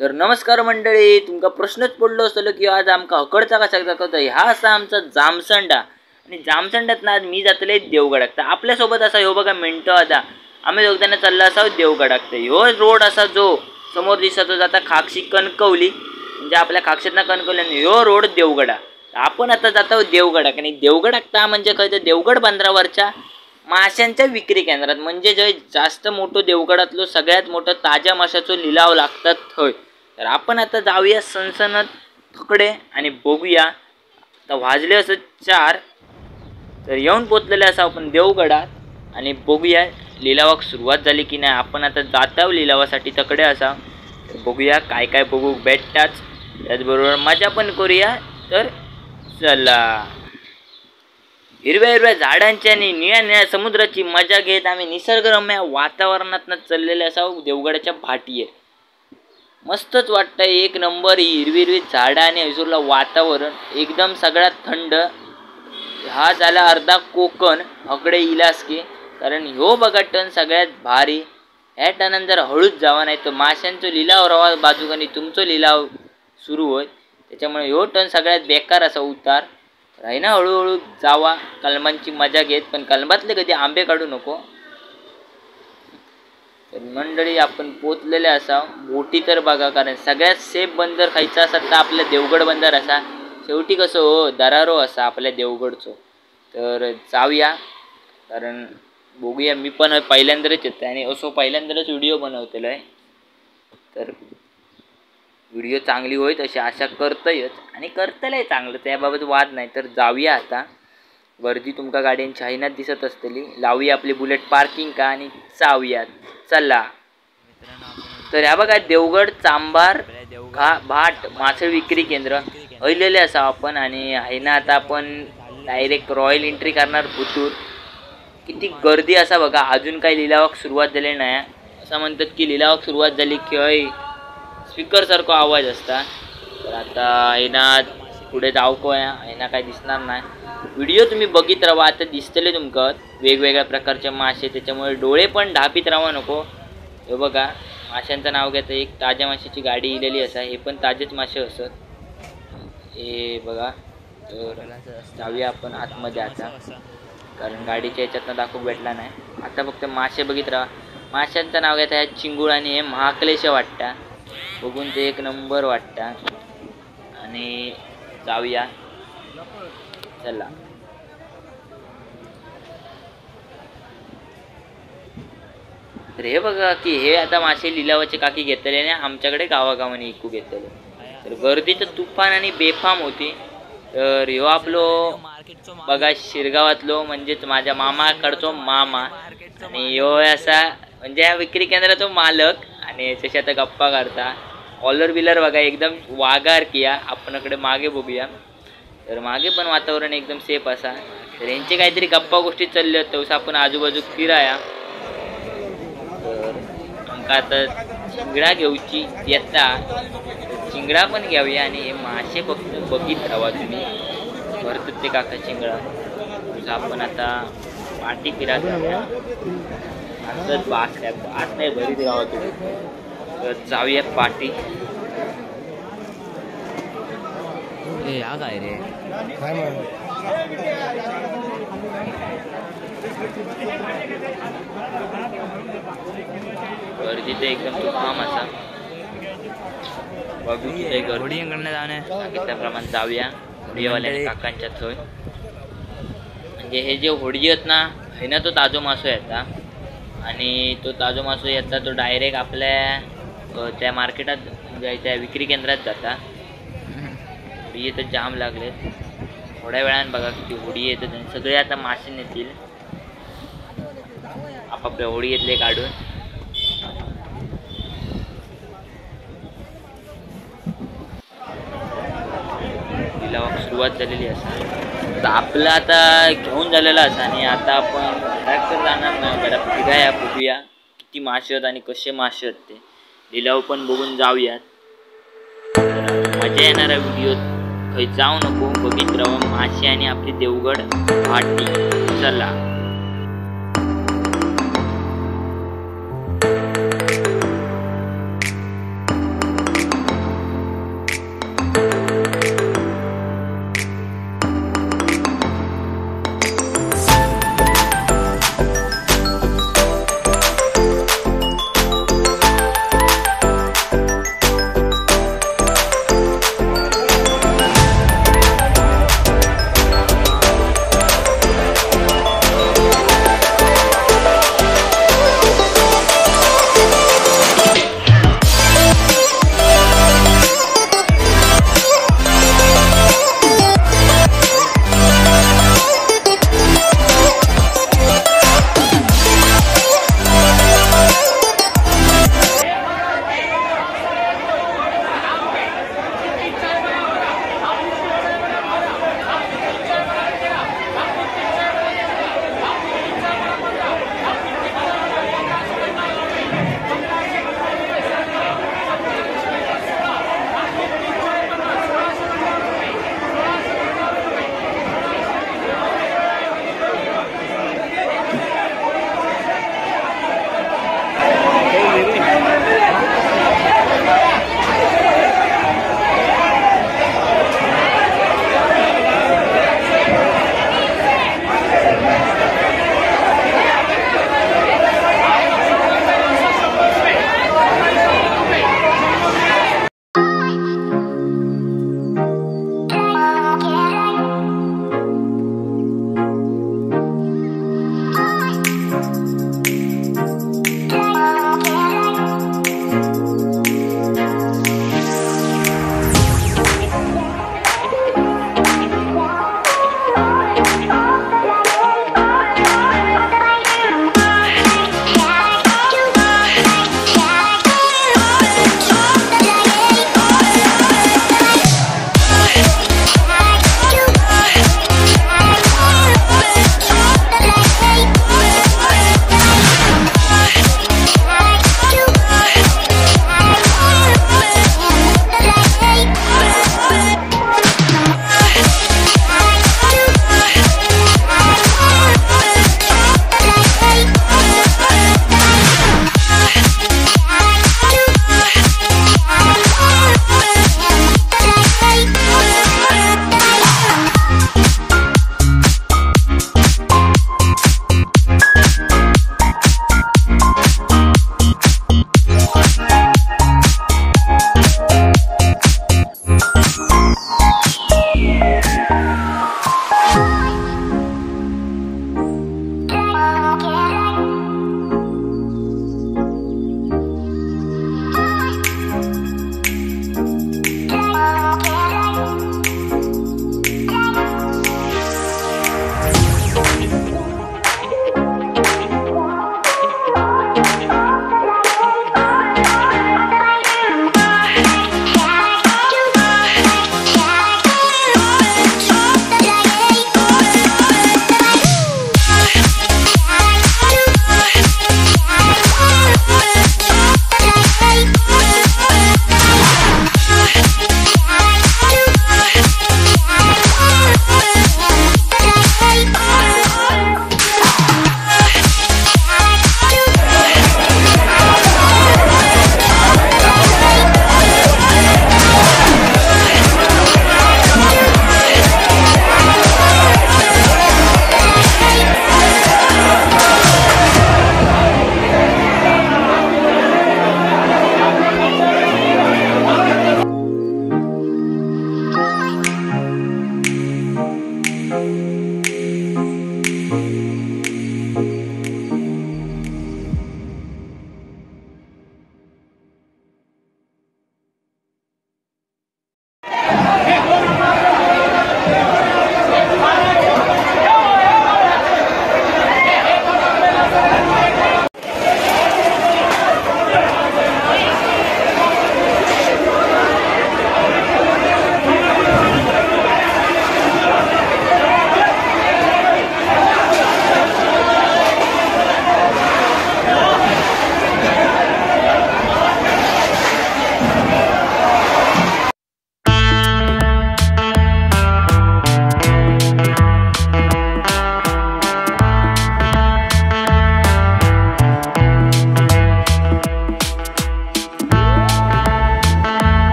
तर नमस्कार मंडळी, तुमका प्रश्नच पडलो असलो की आज आमका हकडचा कशा दाखवतो. ह्या असा आमचा जामसंडा आणि जामसंडात ना आज मी जातले देवगडाक. तर आपल्यासोबत असा ह्यो बघा मिंटो आता आम्ही दोघांना चालला असा देवगडाक. तर ह्यो रोड असा जो समोर दिसतो जाता खाकशी कणकवली, म्हणजे आपल्या खाक्षेतना कणकवली आणि ह्यो रोड देवगडा. आपण आता जातो देवगडाक आणि देवगडाक ता म्हणजे काय तर देवगड बंदरावरच्या माशांच्या विक्री केंद्रात, म्हणजे जय जास्त मोठं देवगडातलो सगळ्यात मोठं ताज्या माशाचो लिलाव लागतात थंय. तर आपण आता जाऊया सनसनत थकडे आणि बघूया. आता वाजले असं 4. तर येऊन पोचलेले असा आपण देवगडात आणि बघूया लिलावाक सुरुवात झाली की नाही. आपण आता जाताव लिलावासाठी तकडे असा. तर बघूया काय काय बघू भेटताच, त्याचबरोबर मजा पण करूया. तर चला, हिरव्या हिरव्या झाडांची आणि निळ्या निळ्या समुद्राची मजा घेत आम्ही निसर्गरम्य वातावरणात चाललेले असावं देवगडाच्या भाटीये. मस्तच वाटतंय, एक नंबर. हिरवी हिरवी झाडं आणि हजूरला वातावरण एकदम सगळ्यात थंड. हा झाला अर्धा कोकण हकडे इलास की, कारण ह्यो बघा टन सगळ्यात भारी. ह्या टनान जर हळूच जावा, नाही तर माशांचो लिलाव रवा बाजूक आणि तुमचो लिलाव सुरू होय. त्याच्यामुळे ह्यो टन सगळ्यात बेकार असा उतार राहीना. हळूहळू जावा, कलमांची मजा घेत, पण कलमातले कधी आंबे काढू नको. तर मंडळी आपण पोचलेले असा. बोटी तर बघा, कारण सगळ्यात सेफ बंदर खायचा असतात तर आपल्या देवगड बंदर असा. शेवटी कसं हो दरारो असा आपल्या देवगडचो. तर जाऊया, कारण बघूया. मी पण पहिल्यांदाच येतो आणि असो पहिल्यांदाच व्हिडिओ बनवतेलो आहे. तर व्हिडिओ चांगली होईल अशी आशा करतोयच आणि करतलंय चांगलं, त्याबाबत वाद नाही. तर जाऊया आता. गर्दी तुमका गाड्यांची हायनात दिसत असतली. लावूया आपली बुलेट पार्किंग का आणि जाऊयात. चला. तर ह्या बघा देवगड चांभार भाट मासे विक्री केंद्र ऐलेले असा आपण. आणि हायना आता आपण डायरेक्ट रॉयल एंट्री करणार भुतूर. किती गर्दी असा बघा. अजून काही लिलावाक सुरुवात झाली नाही. असं म्हणतात की लिलावाक सुरुवात झाली की स्पीकर सारखा आवाज असता. तर आता हायना पुढे जाऊको हायना काय दिसणार नाही. व्हिडिओ तुम्ही बघित राहा. आता दिसतले तुमका वेगवेगळ्या प्रकारचे मासे, त्याच्यामुळे डोळे पण ढापीत राहा नको. हे बघा माशांचं नाव घेतं. एक ताज्या माशाची गाडी इलेली असा. हे पण ताजेच मासे असत. हे बघा. तर जाऊया आपण आतमध्ये आता, कारण गाडीच्या ह्याच्यातनं दाखवू भेटला नाही. आता फक्त मासे बघित राहा. माशांचं नाव घेतं. ह्या चिंगूळ आणि हे महाक्लेश वाटता. बघून ते एक नंबर वाटता. आणि जाऊया. चला. तर हे बघा की हे आता मासे लिलावाचे काकी घेतले ना आमच्याकडे गावागावाने इकू घेतले. तर गर्दी तर तुफान आणि बेफाम होती. तर ह्यो आपलो बघा शिरगावातलो, म्हणजेच माझ्या मामाकडचो मामा. आणि ह्यो असा म्हणजे या विक्री केंद्राचो मालक. आणि त्याची आता गप्पा करता. कॉलर बिलर बघा एकदम वाघार किया. आपणकडे मागे बघूया. तर मागे पण वातावरण एकदम सेफ असा. तर यांचे काहीतरी गप्पा गोष्टी चालले होते, तसं आपण आजूबाजू फिराया. तर आमका आता चिंगडा घेऊची येता, चिंगडा पण घ्याऊया. आणि हे मासे फक्त बघित राहा तुम्ही, भरतात ते काका चिंगडा. तसं आपण आता पाठी फिरा जाऊया. असंच बास नाही भरीत राहा तुम्ही. तर जाऊया पाठी. काय रे गर्दी तर एकदम तुफान असा. बघू किती गर्दी. त्याप्रमाणे जाऊया होडीवाल्या काकांच्या थंय. म्हणजे हे जे होडी आहेत ना, हे ना तो ताजो मासो येता. आणि तो ताजो मासो येता तो डायरेक्ट आपल्या त्या मार्केटात म्हणजे त्या विक्री केंद्रात जाता. होडी येतं जाम लागले. थोड्या वेळानं बघा किती होडी येतात. सगळे आता मासे नेतील आपापल्या होडी येतले काढून. लिलावाक सुरुवात झालेली असा. तर आपलं आता घेऊन झालेला असा. आणि आता आपण घरात तर जाणार नाही, घरात फिराया बघूया किती मासे आहेत आणि कसे मासे आहेत ते लिलाव पण बघून जाऊयात. मजा येणार आहे व्हिडिओ. काही जाऊ नको, बघित राहा मासे आणि आपली देवगड भाटी. चला.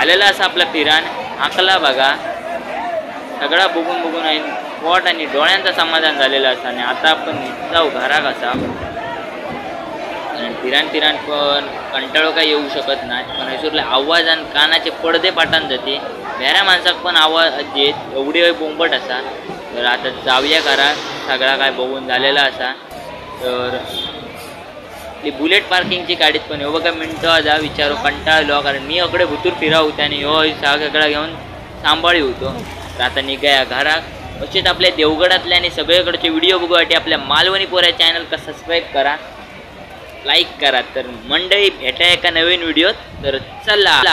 झालेला असा आपला पिराण आकला बघा सगळा बघून बघून आहे पोट आणि डोळ्यांचं समाधान झालेलं असा. आणि आता आपण जाऊ घराक असा. पिराण पण कंटाळो काय येऊ शकत नाही. पण हैसूरले आवाज आणि कानाचे पडदे पाठान जाते. बऱ्या माणसाक पण आवाज येत एवढी वेळ बोंबट असा. तर आता जाऊया घरात सगळा काय बघून झालेला असा. तर ती बुलेट पार्किंगची गाडीत पण हो बघा मिनटं जा विचारू कंटाळलो कारण मी अकडे भुतूर फिरा होते आणि हो सगळा घेऊन सांभाळी होतो. तर आता निघाया घरात. असेच आपल्या देवगडातले आणि सगळीकडचे व्हिडिओ बघूसाठी आपल्या मालवणी पोऱ्या चॅनलला सबस्क्राईब करा, लाईक करा. तर मंडळी भेटा एका नवीन व्हिडिओत. तर चला.